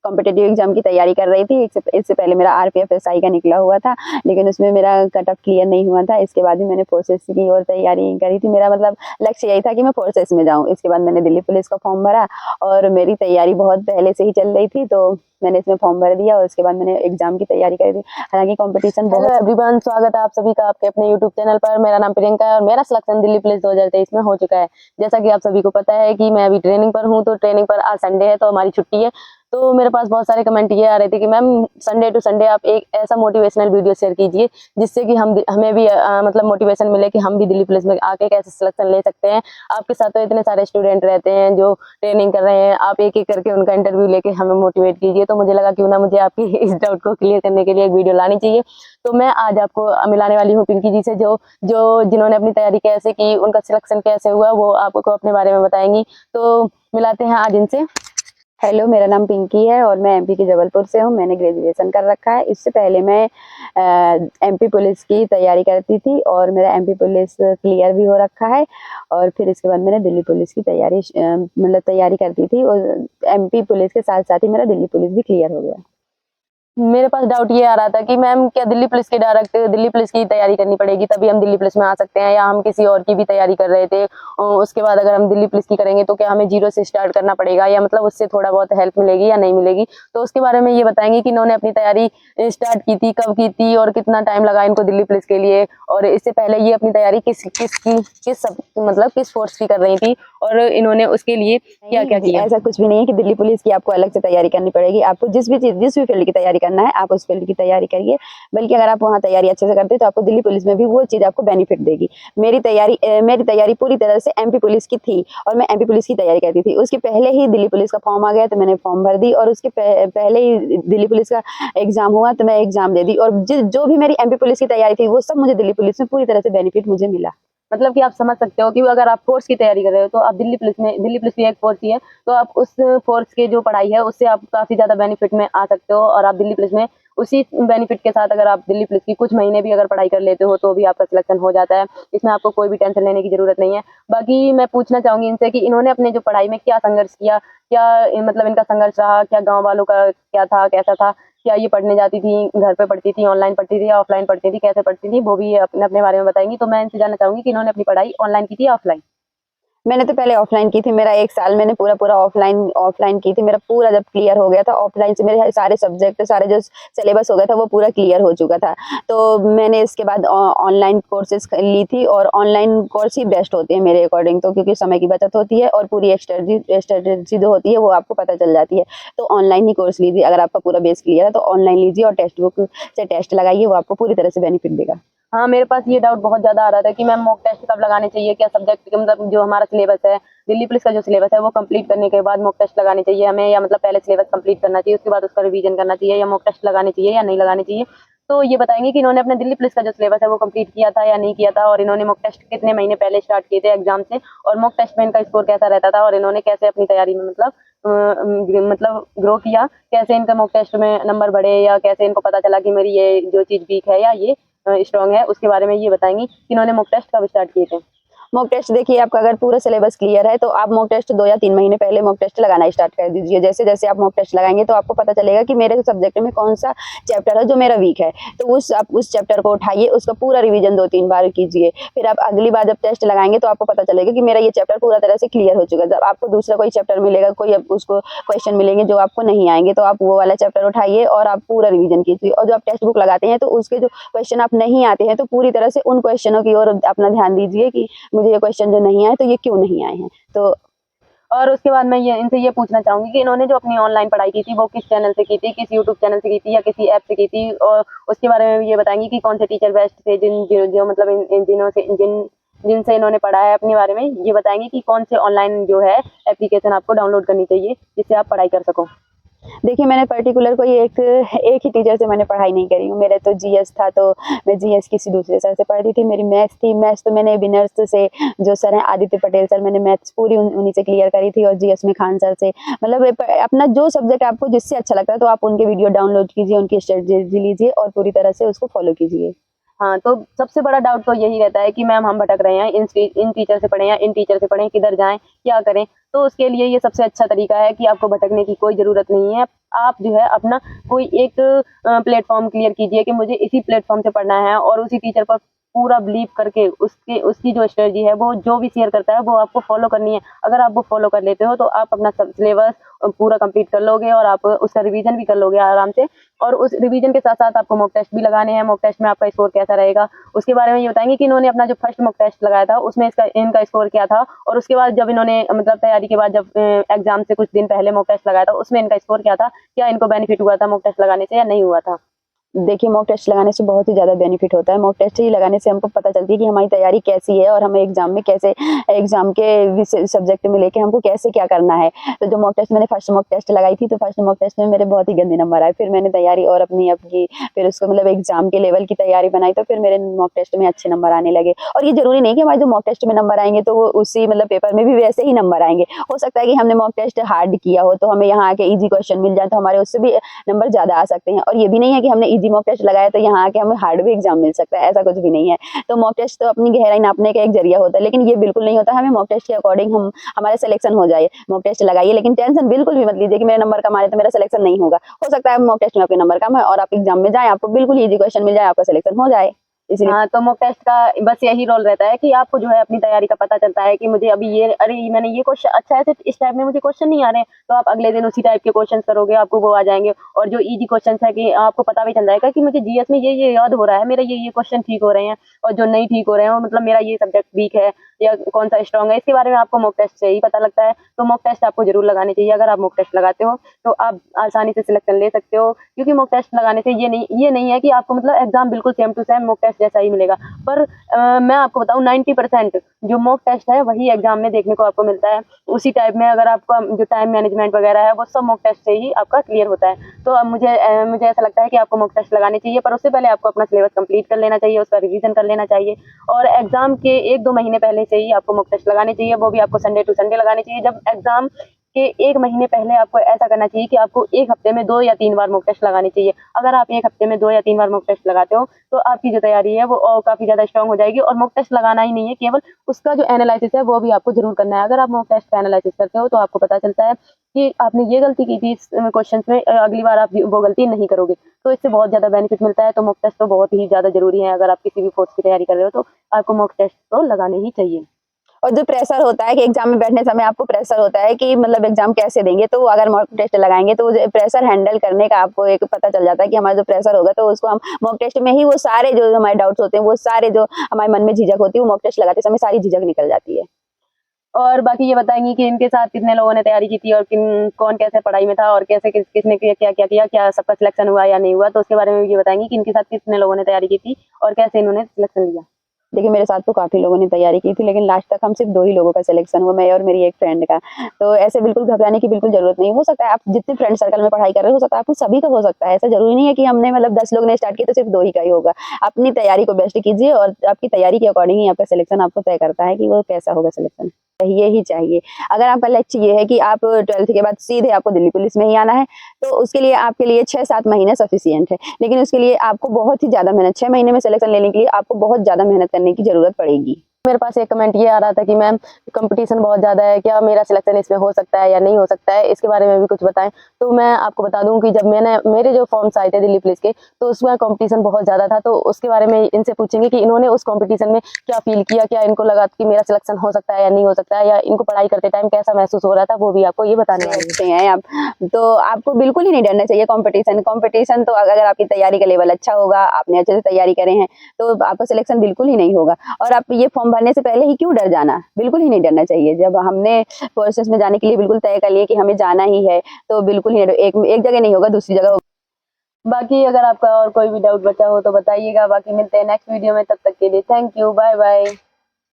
Competitive exam की तैयारी कर रही थी। इससे पहले मेरा आरपीएफ एसआई का निकला हुआ था, लेकिन उसमें मेरा कट ऑफ क्लियर नहीं हुआ था। इसके बाद भी मैंने फोर्सेस की और तैयारी करी थी। मेरा मतलब लक्ष्य यही था कि मैं फोर्सेस में जाऊं। इसके बाद मैंने दिल्ली पुलिस का फॉर्म भरा और मेरी तैयारी बहुत पहले से ही चल रही थी, तो मैंने इसमें फॉर्म भर दिया और उसके बाद मैंने एग्जाम की तैयारी करी थी। हालांकि कंपटीशन बहुत। हेलो एवरीवन, स्वागत है आप सभी का आपके अपने यूट्यूब चैनल पर। मेरा नाम प्रियंका है और मेरा सिलेक्शन दिल्ली पुलिस 2023 में हो चुका है। जैसा कि आप सभी को पता है कि मैं अभी ट्रेनिंग पर हूं, तो ट्रेनिंग पर आज संडे है तो हमारी छुट्टी है। तो मेरे पास बहुत सारे कमेंट ये आ रहे थे कि मैम संडे टू संडे आप एक ऐसा मोटिवेशनल वीडियो शेयर कीजिए जिससे कि हमें भी मतलब मोटिवेशन मिले कि हम भी दिल्ली पुलिस में आके कैसे सिलेक्शन ले सकते हैं। आपके साथ तो इतने सारे स्टूडेंट रहते हैं जो ट्रेनिंग कर रहे हैं, आप एक एक करके उनका इंटरव्यू लेके हमें मोटिवेट कीजिए। तो मुझे लगा क्यों ना मुझे आपकी इस डाउट को क्लियर करने के लिए एक वीडियो लानी चाहिए। तो मैं आज आपको मिलाने वाली हूँ पिंकी जी से, जो जो जिन्होंने अपनी तैयारी कैसे की, उनका सिलेक्शन कैसे हुआ, वो आपको अपने बारे में बताएंगी। तो मिलाते हैं आज इनसे। हेलो, मेरा नाम पिंकी है और मैं एमपी के जबलपुर से हूँ। मैंने ग्रेजुएशन कर रखा है। इससे पहले मैं एमपी पुलिस की तैयारी करती थी और मेरा एमपी पुलिस क्लियर भी हो रखा है। और फिर इसके बाद मैंने दिल्ली पुलिस की मतलब तैयारी करती थी और एमपी पुलिस के साथ साथ ही मेरा दिल्ली पुलिस भी क्लियर हो गया। मेरे पास डाउट ये आ रहा था कि मैम क्या दिल्ली पुलिस की डायरेक्ट दिल्ली पुलिस की तैयारी करनी पड़ेगी तभी हम दिल्ली पुलिस में आ सकते हैं, या हम किसी और की भी तैयारी कर रहे थे उसके बाद अगर हम दिल्ली पुलिस की करेंगे तो क्या हमें जीरो से स्टार्ट करना पड़ेगा, या मतलब उससे थोड़ा बहुत हेल्प मिलेगी या नहीं मिलेगी। तो उसके बारे में ये बताएंगे कि इन्होंने अपनी तैयारी स्टार्ट की थी, कब की थी और कितना टाइम लगा इनको दिल्ली पुलिस के लिए, और इससे पहले ये अपनी तैयारी किस फोर्स की कर रही थी और इन्होंने उसके लिए क्या क्या किया। ऐसा कुछ भी नहीं है कि दिल्ली पुलिस की आपको अलग से तैयारी करनी पड़ेगी। आपको जिस भी फील्ड की तैयारी करना है आप उस फील्ड की तैयारी करिए। बल्कि अगर आप वहाँ तैयारी अच्छे से करते हैं तो आपको दिल्ली पुलिस में भी वो चीज़ आपको बेनिफिट देगी। मेरी तैयारी पूरी तरह से एमपी पुलिस की थी और मैं एमपी पुलिस की तैयारी करती थी। उसके पहले ही दिल्ली पुलिस का फॉर्म आ गया तो मैंने फॉर्म भर दी, और उसके पहले ही दिल्ली पुलिस का एग्जाम हुआ तो मैं एग्जाम दे दी। और जो भी मेरी एमपी पुलिस की तैयारी थी वो सब मुझे दिल्ली पुलिस में पूरी तरह से बेनिफिट मुझे मिला। मतलब कि आप समझ सकते हो कि अगर आप फोर्स की तैयारी कर रहे हो तो आप दिल्ली पुलिस भी एक फोर्स ही है, तो आप उस फोर्स के जो पढ़ाई है उससे आप काफी ज्यादा बेनिफिट में आ सकते हो। और आप दिल्ली पुलिस में उसी बेनिफिट के साथ अगर आप दिल्ली पुलिस की कुछ महीने भी अगर पढ़ाई कर लेते हो तो भी आपका सिलेक्शन हो जाता है। इसमें आपको कोई भी टेंशन लेने की जरूरत नहीं है। बाकी मैं पूछना चाहूंगी इनसे कि इन्होंने अपने जो पढ़ाई में क्या संघर्ष किया, क्या मतलब इनका संघर्ष रहा, क्या गाँव वालों का क्या था, कैसा था, क्या ये पढ़ने जाती थी, घर पे पढ़ती थी, ऑनलाइन पढ़ती थी या ऑफलाइन पढ़ती थी, कैसे पढ़ती थी, वो भी अपने अपने बारे में बताएंगी। तो मैं इनसे जानना चाहूंगी कि इन्होंने अपनी पढ़ाई ऑनलाइन की थी या ऑफलाइन। मैंने तो पहले ऑफलाइन की थी। मेरा 1 साल मैंने पूरा ऑफलाइन की थी। मेरा पूरा जब क्लियर हो गया था ऑफलाइन से, मेरे सारे सब्जेक्ट सारे जो सिलेबस हो गया था वो पूरा क्लियर हो चुका था। तो मैंने इसके बाद ऑनलाइन कोर्सेज ली थी, और ऑनलाइन कोर्स ही बेस्ट होते हैं मेरे अकॉर्डिंग, तो क्योंकि समय की बचत होती है और पूरी स्ट्रेटेजी जो होती है वो आपको पता चल जाती है। तो ऑनलाइन ही कोर्स लीजिए। अगर आपका पूरा बेस क्लियर है तो ऑनलाइन लीजिए और टेक्स्ट बुक से टेस्ट लगाइए, वो आपको पूरी तरह से बेनिफिट देगा। हाँ, मेरे पास ये डाउट बहुत ज्यादा आ रहा था कि मैम मॉक टेस्ट कब लगाने चाहिए, क्या सब्जेक्ट मतलब जो हमारा सिलेबस है दिल्ली पुलिस का जो सिलेबस है वो कंप्लीट करने के बाद मॉक टेस्ट लगाने चाहिए हमें, या मतलब पहले सिलेबस कंप्लीट करना चाहिए उसके बाद उसका रिवीजन करना चाहिए, या मॉक टेस्ट लगाने चाहिए या नहीं लगाने चाहिए। तो ये बताएंगे कि इन्होंने अपने दिल्ली पुलिस का जो सिलेबस है वो कंप्लीट किया था या नहीं किया था, और इन्होंने मॉक टेस्ट कितने महीने पहले स्टार्ट किए थे एग्जाम से, और मॉक टेस्ट में इनका स्कोर कैसा रहता था, और इन्होंने कैसे अपनी तैयारी में मतलब ग्रो किया, कैसे इनका मॉक टेस्ट में नंबर बढ़े, या कैसे इनको पता चला कि मेरी ये जो चीज वीक है या ये स्ट्रांग है, उसके बारे में ये बताएंगी कि इन्होंने मॉक टेस्ट कब स्टार्ट किए थे। मॉक टेस्ट देखिए, आपका अगर पूरा सिलेबस क्लियर है तो आप मॉक टेस्ट 2 या 3 महीने पहले मॉक टेस्ट लगाना स्टार्ट कर दीजिए। जैसे जैसे आप मॉक टेस्ट लगाएंगे तो आपको पता चलेगा कि मेरे सब्जेक्ट में कौन सा चैप्टर है जो मेरा वीक है, तो आप उस चैप्टर को उठाइए, उसका पूरा रिवीजन 2-3 बार कीजिए। फिर आप अगली बार जब टेस्ट लगाएंगे तो आपको पता चलेगा कि मेरा ये चैप्टर पूरा तरह से क्लियर हो चुका है। जब आपको दूसरा कोई चैप्टर मिलेगा, कोई उसको क्वेश्चन मिलेंगे जो आपको नहीं आएंगे, तो आप वो वाला चैप्टर उठाइए और आप पूरा रिवीजन कीजिए। और जो आप टेक्स्ट बुक लगाते हैं तो उसके जो क्वेश्चन आप नहीं आते हैं तो पूरी तरह से उन क्वेश्चनों की ओर अपना ध्यान दीजिए कि मुझे ये क्वेश्चन जो नहीं आए तो ये क्यों नहीं आए हैं। तो और उसके बाद मैं इनसे ये पूछना चाहूंगी कि इन्होंने जो अपनी ऑनलाइन पढ़ाई की थी वो किस चैनल से की थी, किस यूट्यूब चैनल से की थी या किसी ऐप से की थी, और उसके बारे में भी ये बताएंगी कि कौन से टीचर बेस्ट थे जो मतलब जिनसे इन्होंने पढ़ा है। अपने बारे में ये बताएंगे कि कौन से ऑनलाइन जो है एप्लीकेशन आपको डाउनलोड करनी चाहिए जिससे आप पढ़ाई कर सको। देखिए, मैंने पर्टिकुलर कोई एक ही टीचर से मैंने पढ़ाई नहीं करी हूँ। मेरा तो जीएस था, तो मैं जीएस किसी दूसरे सर से पढ़ी थी। मेरी मैथ्स थी, मैथ्स तो मैंने विनर्स से, जो सर हैं आदित्य पटेल सर, मैंने मैथ्स पूरी उन्हीं से क्लियर करी थी। और जीएस में खान सर से, मतलब अपना जो सब्जेक्ट आपको जिससे अच्छा लगता है तो आप उनके वीडियो डाउनलोड कीजिए, उनकी स्ट्रेटेजी लीजिए और पूरी तरह से उसको फॉलो कीजिए। हाँ, तो सबसे बड़ा डाउट तो यही रहता है कि मैम हम भटक रहे हैं, इन टीचर से पढ़ें या इन टीचर से पढ़ें, किधर जाएँ, क्या करें? तो उसके लिए ये सबसे अच्छा तरीका है कि आपको भटकने की कोई ज़रूरत नहीं है। आप जो है अपना कोई एक प्लेटफ़ॉर्म क्लियर कीजिए कि मुझे इसी प्लेटफ़ॉर्म से पढ़ना है और उसी टीचर पर पूरा बिलीव करके उसकी जो स्ट्रेटजी है, वो जो भी शेयर करता है, वो आपको फ़ॉलो करनी है। अगर आप वो फ़ॉलो कर लेते हो, तो आप अपना सब सिलेबस पूरा कंप्लीट कर लोगे और आप उसका रिवीजन भी कर लोगे आराम से। और उस रिवीजन के साथ-साथ आपको मॉक टेस्ट भी लगाने हैं। मॉक टेस्ट में आपका स्कोर कैसा रहेगा, उसके बारे में ये बताएँगे कि इन्होंने अपना जो फर्स्ट मॉक टेस्ट लगाया था, उसमें इनका स्कोर क्या था और उसके बाद जब इन्होंने मतलब तैयारी के बाद जब एग्ज़ाम से कुछ दिन पहले मॉक टेस्ट लगाया था, उसमें इनका स्कोर क्या था? क्या इनको बेनिफिट हुआ था मॉक टेस्ट लगाने से या नहीं हुआ था? देखिए, मॉक टेस्ट लगाने से बहुत ही ज़्यादा बेनिफिट होता है। मॉक टेस्ट ही लगाने से हमको पता चलती है कि हमारी तैयारी कैसी है और हमें एग्ज़ाम में कैसे एग्ज़ाम के विषय सब्जेक्ट में लेके हमको कैसे क्या करना है। तो जो मॉक टेस्ट मैंने फर्स्ट मॉक टेस्ट लगाई थी, तो फर्स्ट मॉक टेस्ट में मेरे बहुत ही गंदे नंबर आए। फिर मैंने तैयारी और अपनी अब की फिर उसको मतलब एग्ज़ाम के लेवल की तैयारी बनाई, तो फिर मेरे मॉक टेस्ट में अच्छे नंबर आने लगे। और ये ज़रूरी नहीं कि हमारे जो मॉक टेस्ट में नंबर आएँगे, तो वो उसी मतलब पेपर में भी वैसे ही नंबर आएँगे। हो सकता है कि हमने मॉक टेस्ट हार्ड किया हो, तो हमें यहाँ आके ईज़ी क्वेश्चन मिल जाए, तो हमारे उससे भी नंबर ज़्यादा आ सकते हैं। और ये भी नहीं है कि हमने ईज़ी मॉक टेस्ट लगाया तो यहाँ आके हमें हार्ड भी एग्जाम मिल सकता है, ऐसा कुछ भी नहीं है। तो मॉक टेस्ट तो अपनी गहराई नापने का एक जरिया होता है, लेकिन ये बिल्कुल नहीं होता हमें मॉक टेस्ट के अकॉर्डिंग हम हमारा सिलेक्शन हो जाए। मॉक टेस्ट लगाइए, लेकिन टेंशन बिल्कुल भी मत लीजिए कि मेरे नंबर कम आ रहे तो मेरा सिलेक्शन नहीं होगा। हो सकता है मॉक टेस्ट में आपके नंबर कम है और आप एग्जाम में जाए, आपको बिल्कुल ईजी क्वेश्चन मिल जाए, आपका सिलेक्शन हो जाए। इसलिए हाँ, तो मॉक टेस्ट का बस यही रोल रहता है कि आपको जो है अपनी तैयारी का पता चलता है कि मुझे अभी ये अरे मैंने ये क्वेश्चन अच्छा है, इस टाइप में मुझे क्वेश्चन नहीं आ रहे हैं, तो आप अगले दिन उसी टाइप के क्वेश्चंस करोगे, आपको वो आ जाएँगे। और जो ईज़ी क्वेश्चंस है कि आपको पता भी चल जाएगा कि मुझे जीएस में ये याद हो रहा है, मेरा ये क्वेश्चन ठीक हो रहे हैं और जो नहीं ठीक हो रहे हैं, वो मतलब मेरा ये सब्जेक्ट वीक है या कौन-सा स्ट्रॉन्ग है, इसके बारे में आपको मॉक टेस्ट से ही पता लगता है। तो मॉक टेस्ट आपको ज़रूर लगाने चाहिए। अगर आप मॉक टेस्ट लगाते हो, तो आप आसानी से सिलेक्शन ले सकते हो, क्योंकि मॉक टेस्ट लगाने से ये नहीं है कि आपको मतलब एग्ज़ाम बिल्कुल same to same mock test जैसा ही मिलेगा। पर मैं आपको बताऊँ 90% जो मॉक टेस्ट है वही एग्ज़ाम में देखने को आपको मिलता है। उसी टाइप में अगर आपका जो टाइम मैनेजमेंट वगैरह है वो सब मॉक टेस्ट से ही आपका क्लियर होता है। तो अब मुझे ऐसा लगता है कि आपको मॉक टेस्ट लगाने चाहिए, पर उससे पहले आपको अपना सिलेबस कंप्लीट कर लेना चाहिए, उसका रिवीजन कर लेना चाहिए और एग्ज़ाम के 1-2 महीने पहले से ही आपको मॉक टेस्ट लगाने चाहिए। वो भी आपको संडे टू संडे लगाने चाहिए। जब एग्ज़ाम के 1 महीने पहले आपको ऐसा करना चाहिए कि आपको 1 हफ्ते में 2 या 3 बार मॉक टेस्ट लगाने चाहिए। अगर आप 1 हफ्ते में 2 या 3 बार मॉक टेस्ट लगाते हो, तो आपकी जो तैयारी है वो काफ़ी ज़्यादा स्ट्रॉन्ग हो जाएगी। और मॉक टेस्ट लगाना ही नहीं है, केवल उसका जो एनालिसिस है वो भी आपको ज़रूर करना है। अगर आप मॉक टेस्ट का एनालिसिस करते हो, तो आपको पता चलता है कि आपने ये गलती की थी इस क्वेश्चन्स में, अगली बार आप वो गलती नहीं करोगे। तो इससे बहुत ज़्यादा बेनिफिट मिलता है। तो मॉक टेस्ट तो बहुत ही ज़्यादा ज़रूरी है। अगर आप किसी भी कोर्स की तैयारी कर रहे हो, तो आपको मॉक टेस्ट तो लगाने ही चाहिए। और जो प्रेशर होता है कि एग्जाम में बैठने समय आपको प्रेशर होता है कि मतलब एग्जाम कैसे देंगे, तो अगर मॉक टेस्ट लगाएंगे तो वो प्रेशर हैंडल करने का आपको एक पता चल जाता है कि हमारा जो प्रेशर होगा, तो उसको हम मॉक टेस्ट में ही वो सारे जो हमारे डाउट्स होते हैं, वो सारे जो हमारे मन में झिझक होती है, वो मॉक टेस्ट लगाते समय सारी झिझक निकल जाती है। और बाकी ये बताएँगी कि इनके साथ कितने लोगों ने तैयारी की थी और कौन कैसे पढ़ाई में था और कैसे किसने क्या-क्या किया, क्या सबका सिलेक्शन हुआ या नहीं हुआ? तो उसके बारे में भी ये बताएँगी कि इनके साथ कितने लोगों ने तैयारी की थी और कैसे इन्होंने सिलेक्शन लिया? देखिए, मेरे साथ तो काफ़ी लोगों ने तैयारी की थी, लेकिन लास्ट तक हम सिर्फ 2 ही लोगों का सिलेक्शन हुआ, मैं और मेरी एक फ्रेंड का। तो ऐसे बिल्कुल घबराने की बिल्कुल ज़रूरत नहीं। हो सकता है आप जितने फ्रेंड सर्कल में पढ़ाई कर रहे हो सकता है आप सभी का हो सकता है। ऐसा ज़रूरी नहीं है कि हमने मतलब 10 लोग ने स्टार्ट किया तो सिर्फ 2 ही का ही होगा। अपनी तैयारी को बेस्ट कीजिए और आपकी तैयारी के अकॉर्डिंग ही आपका सिलेक्शन आपको तय करता है कि वो कैसा होगा सिलेक्शन। चाहिए ही चाहिए। अगर आपका लक्ष्य ये है कि आप 12th के बाद सीधे आपको दिल्ली पुलिस में ही आना है, तो उसके लिए आपके लिए 6-7 महीने सफिशिएंट है। लेकिन उसके लिए आपको बहुत ही ज़्यादा मेहनत 6 महीने में सिलेक्शन लेने के लिए आपको बहुत ज़्यादा मेहनत करने की ज़रूरत पड़ेगी। मेरे पास एक कमेंट ये आ रहा था कि मैम कंपटीशन बहुत ज़्यादा है, क्या मेरा सिलेक्शन इसमें हो सकता है या नहीं हो सकता है? इसके बारे में भी कुछ बताएँ। तो मैं आपको बता दूँ कि जब मेरे जो फॉर्म्स आए थे दिल्ली पुलिस के, तो उसमें कॉम्पिटिशन बहुत ज़्यादा था। तो उसके बारे में इनसे पूछेंगे कि इन्होंने उस कॉम्पिटिशन में क्या फ़ील किया? क्या इनको लगा कि मेरा सिलेक्शन हो सकता है या नहीं हो सकता है? या इनको पढ़ाई करते टाइम कैसा महसूस हो रहा था? वो भी आपको ये बताने वाली हूँ। अच्छे हैं आप, तो आपको बिल्कुल ही नहीं डरना चाहिए कंपटीशन तो अगर आपकी तैयारी का लेवल अच्छा होगा, आपने अच्छे से तैयारी करे हैं, तो आपका सिलेक्शन बिल्कुल ही नहीं होगा। और आप ये फॉर्म भरने से पहले ही क्यों डर जाना? बिल्कुल ही नहीं डरना चाहिए। जब हमने प्रोसेस में जाने के लिए बिल्कुल तय कर लिए कि हमें जाना ही है, तो बिल्कुल ही एक जगह नहीं होगा, दूसरी जगह होगा। बाकी अगर आपका और कोई भी डाउट बचा हो तो बताइएगा। बाकी मिलते हैं नेक्स्ट वीडियो में, तब तक के लिए थैंक यू, बाय बाय।